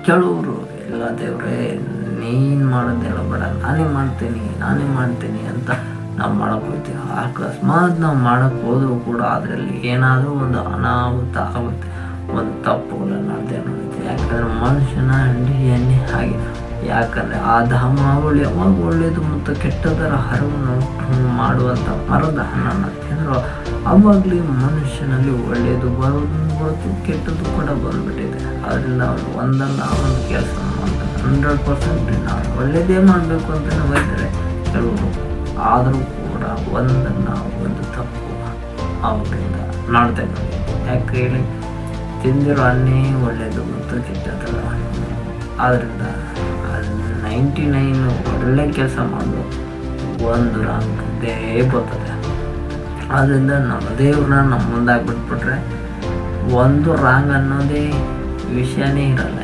ಕೆಲವರು ಎಲ್ಲ ದೇವರೇ ನೀನು ಮಾಡೋದೇಳ ಬೇಡ, ನಾನೇ ಮಾಡ್ತೀನಿ ಅಂತ ನಾವು ಮಾಡೋಕ್ಕೆ ಹೋಗ್ತೀವಿ. ಅಕಸ್ಮಾತ್ ನಾವು ಮಾಡೋಕ್ಕೆ ಹೋದರೂ ಕೂಡ ಅದರಲ್ಲಿ ಏನಾದರೂ ಒಂದು ಅನಾಹುತ ಆಗುತ್ತೆ, ಒಂದು ತಪ್ಪುಗಳನ್ನು ನಡೆದೇ ನೋಡುತ್ತೆ. ಯಾಕಂದರೆ ಮನುಷ್ಯನ ಡಿಎನ್ಎ ಹಾಗೆ. ಯಾಕಂದರೆ ಆ ಧಾಮಾವಳಿ ಯಾವಾಗ ಒಳ್ಳೆಯದು ಮತ್ತು ಕೆಟ್ಟದರ ಹರವನ್ನು ಮಾಡುವಂಥ ಮರದ ಹಣ್ಣನ್ನು ತಿಂದರೂ ಆವಾಗಲೇ ಮನುಷ್ಯನಲ್ಲಿ ಒಳ್ಳೆಯದು ಬರುತ್ತೆ, ಕೆಟ್ಟದ್ದು ಕೂಡ ಬಂದುಬಿಟ್ಟಿದೆ. ಅದರಿಂದ ಅವನು ಒಂದಲ್ಲ ಒಂದು ಕೆಲಸ ಮಾಡ್ತಾನೆ. 100% ನಾವು ಒಳ್ಳೆಯದೇ ಮಾಡಬೇಕು ಅಂತಲೇ ಬೈತಾರೆ ಕೆಲವರು. ಆದರೂ ಕೂಡ ಒಂದನ್ನು ಒಂದು ತಪ್ಪು ಅವರಿಂದ ಮಾಡ್ತೇನೆ. ಯಾಕೆ ಹೇಳಿ, ತಿಂದಿರೋ ಹಣ್ಣೇ ಒಳ್ಳೆಯದು ಮತ್ತು ಕೆಟ್ಟದಲ್ಲ. ಆದ್ದರಿಂದ 99 ಒಳ್ಳೆ ಕೆಲಸ ಮಾಡೋದು, ಒಂದು ರಾಂಗೇ ಬರ್ತದೆ. ಆದ್ದರಿಂದ ನಮ್ಮ ದೇವ್ರನ್ನ ನಮ್ಮ ಮುಂದಾಗಿ ಬಿಟ್ಬಿಟ್ರೆ ಒಂದು ರಾಂಗ್ ಅನ್ನೋದೇ ವಿಷಯನೇ ಇರಲ್ಲ.